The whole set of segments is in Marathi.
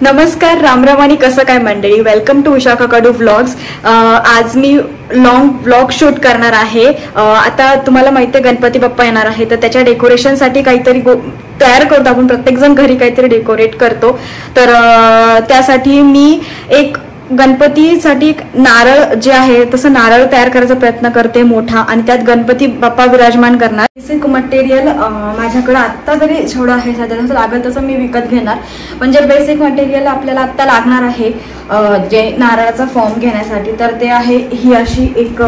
नमस्कार, रामराम आणि कसं काय मंडळी. Welcome to Usha Kakadu vlogs. आज मी लॉंग व्लॉग शूट करणार आहे. आता तुम्हाला माहिती आहे गणपती बाप्पा येणार आहे, तर त्याच्या डेकोरेशनसाठी काहीतरी तयार करतो आपण. प्रत्येक जण घरी काहीतरी डेकोरेट करतो. तर त्यासाठी मी एक गणपतीसाठी नारळ जे आहे तसं नारळ तयार करायचा प्रयत्न करते मोठा, आणि त्यात गणपती बाप्पा विराजमान करणार. बेसिक मटेरियल माझ्याकडे आत्ता जरी जेवढं आहे साधारण लागेल तसं मी विकत घेणार. म्हणजे बेसिक मटेरियल आपल्याला आत्ता लागणार आहे जे नारळाचा फॉर्म घेण्यासाठी. तर ते आहे ही अशी एक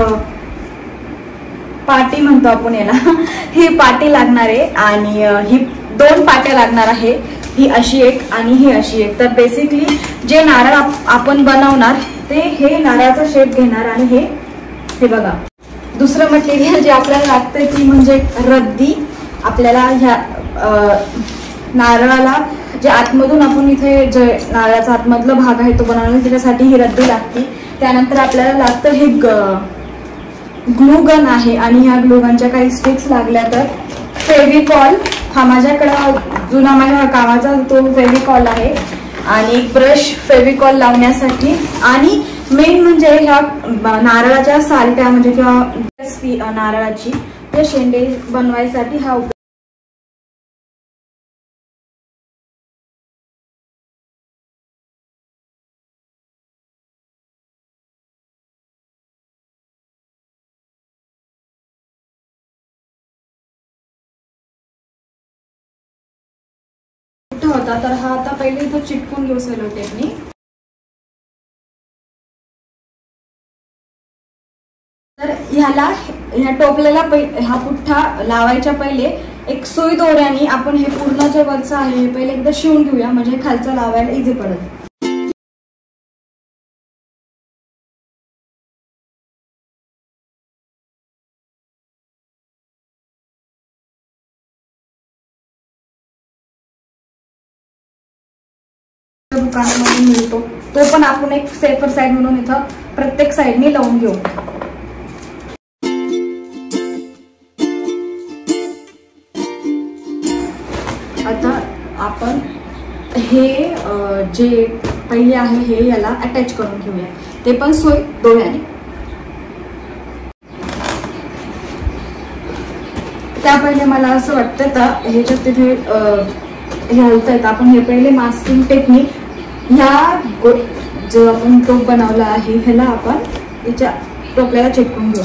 पाटी म्हणतो आपण याला ही पाटी लागणार आहे, आणि ही 2 पाट्या लागणार आहे, ही अशी एक आणि ही अशी एक. तर बेसिकली जे नारळ आपण बनवणार ते हे नारळाचा शेप घेणार. आणि हे बघा, दुसरं मटेरियल जे आपल्याला लागतं ती म्हणजे रद्दी. आपल्याला ह्या नारळाला जे आतमधून आपण इथे जे नारळाचा आतमधला भाग आहे तो बनवणार, त्याच्यासाठी ही रद्दी लागते. त्यानंतर आपल्याला लागतं हे ग्लू गन आहे, आणि ह्या ग्लू गनच्या काही स्टिक्स लागल्या. तर फेविकॉल, हा माझ्याकडं जुना माझ्या कामाचा तो फेविकॉल आहे, आणि एक ब्रश फेविकॉल लावण्यासाठी. आणि मेन म्हणजे ह्या नारळाच्या सालट्या म्हणजे किंवा नारळाची ते शेंडे बनवायसाठी हा होता. तर हा आता पहिले इथं चिटकून घेऊ सेलो टेपनी. तर ह्या टोपल्याला हा पुठ्ठा लावायच्या पहिले एक सुई दोऱ्याने आपण हे पूर्ण जे वरचं आहे हे पहिले एकदा शिवून घेऊया, म्हणजे खालचं लावायला इझी पडेल. दुकानामध्ये मिळतो तो पण आपण एक सेफर साईड म्हणून इथं प्रत्येक साईडनी लावून घेऊ. आता आपण हे जे पहिले आहे हे याला अटॅच करून घेऊया, ते पण सुई दोऱ्याने. त्या पहिले मला असं वाटतं तर ह्याच्यात तिथे घालता येतं. आपण हे पहिले मास्किंग टेक्निक ह्या जो आपण टोप बनवला आहे ह्याला आपण याच्या टोपल्याला चिटकून घेऊ.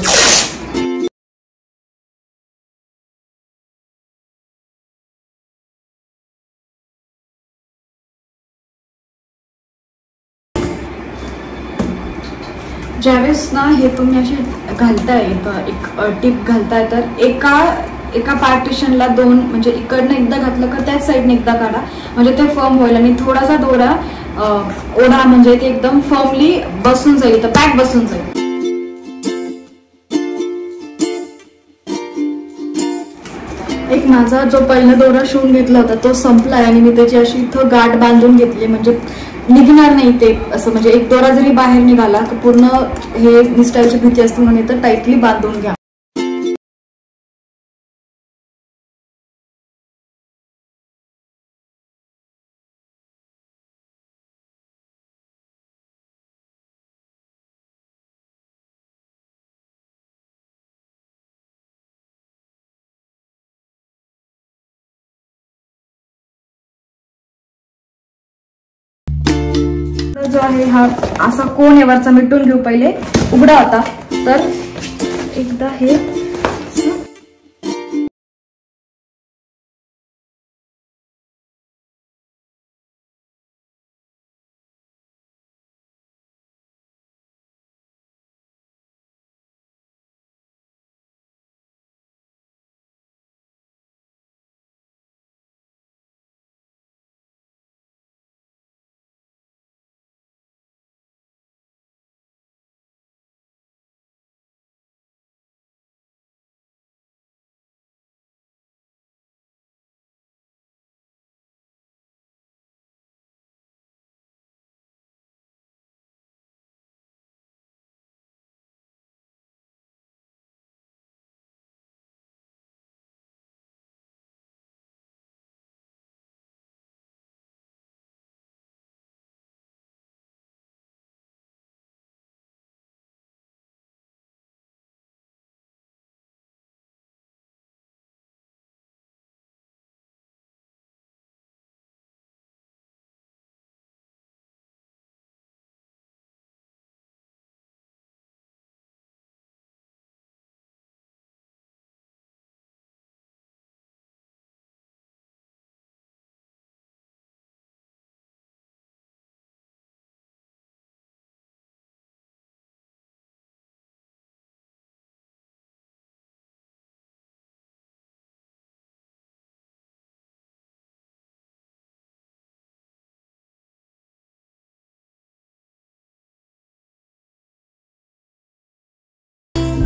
ज्यावेळेस ना हे तुम्ही अशी घालताय, एक टिप घालताय, तर एका पार्टिशनला 2 म्हणजे इकडनं एकदा घातलं का त्याच साईडने एकदा काढा, म्हणजे ते फर्म होईल. आणि थोडासा दोरा ओढा म्हणजे ते एकदम फर्मली बसून जाईल, तर पॅक बसून जाईल. एक माझा जो पहिला दोरा शिवून घेतला होता तो संपलाय, आणि मी त्याची अशी इथं गाठ बांधून घेतली, म्हणजे निघणार नाही ते असं. म्हणजे एक दोरा जरी बाहेर निघाला तर पूर्ण हे निसटायची भीती असते, म्हणून तर टाईटली बांधून घ्या. जो आहे हा असा कोण वरचा मिटून घेऊ. पहिले उघडा होता, तर एकदा हे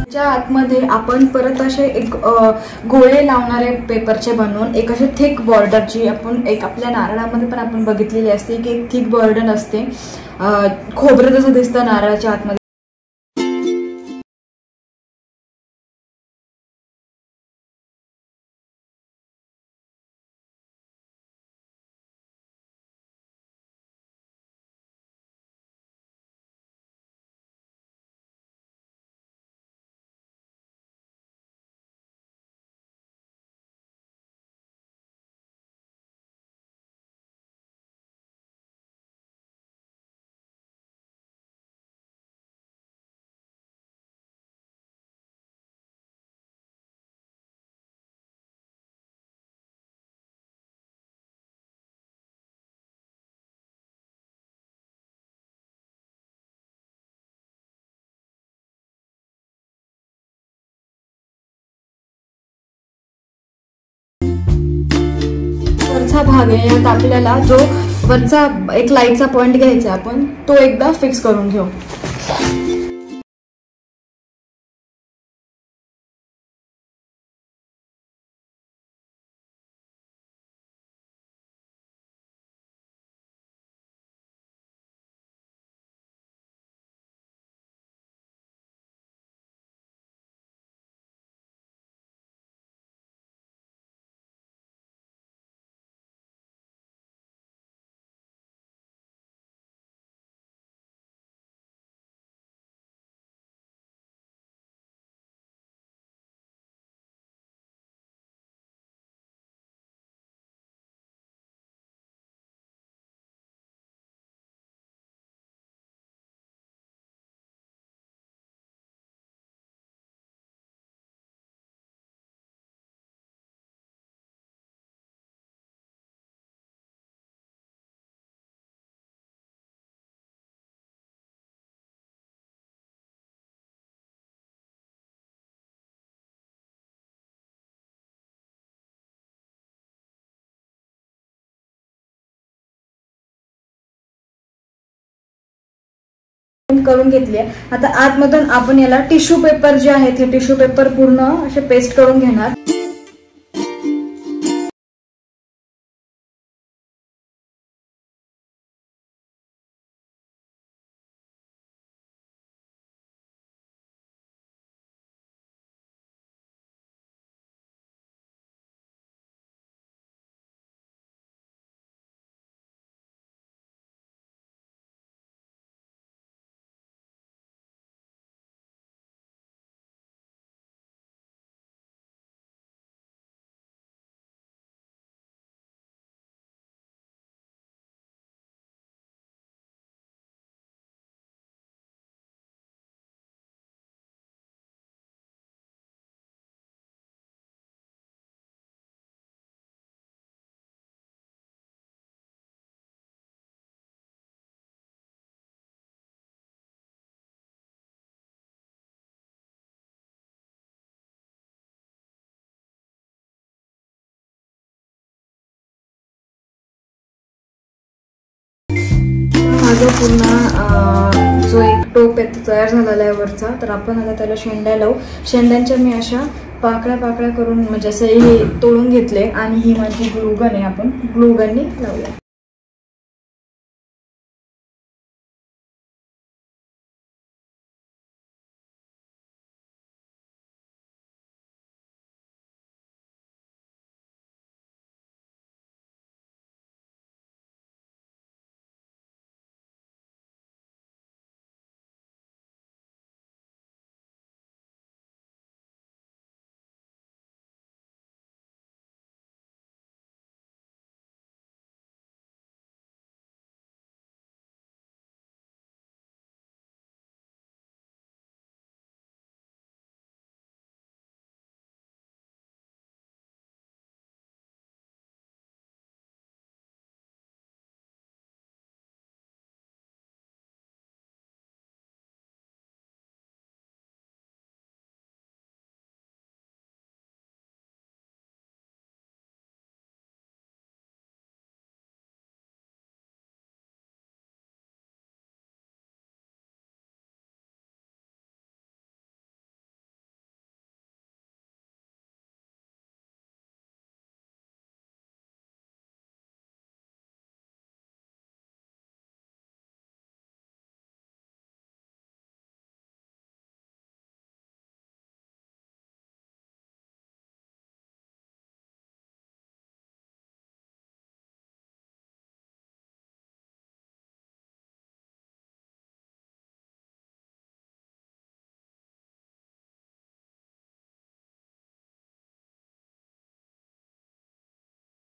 ज्या आतमध्ये आपण परत असे एक गोळे लावणारे पेपरचे बनवून एक असे थिक बॉर्डरची आपण एक आपल्या नारळामध्ये पण आपण बघितलेली असते की एक थिक बॉर्डर असते, खोबरं जसं दिसतं नारळाच्या आतमध्ये. वरचा भाग आहे, यात आपल्याला जो वरचा एक लाईटचा पॉइंट घ्यायचा आपण तो एकदा फिक्स करून घेऊ. करून घेतली आहे. आता आतमधून आपण याला टिश्यू पेपर जे आहे ते टिश्यू पेपर पूर्ण असे पेस्ट करून घेणार. माझा पूर्ण जो एक टोप आहे तो तयार झालेला आहे वरचा. तर आपण आता त्याला शेंड्या लावू. शेंड्यांच्या मी अशा पाकळ्या पाकळ्या करून म्हणजे असे हे तोडून घेतले आणि ही माझी ग्लूगन आहे, आपण ग्लूगननी लावूया.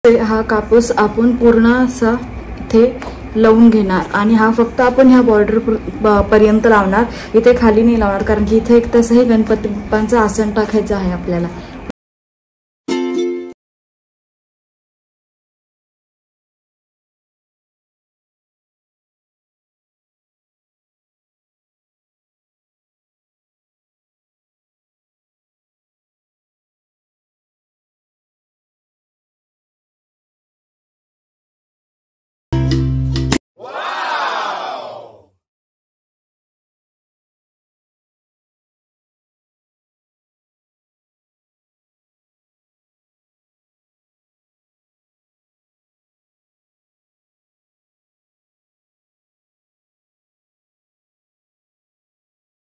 हा कापूस आपण पूर्ण असा इथे लावून घेणार आणि हा फक्त आपण ह्या बॉर्डर पर्यंत लावणार, इथे खाली नाही लावणार, कारण की इथे एक तसंही गणपती बाप्पांचं आसन टाकायचं आहे आपल्याला.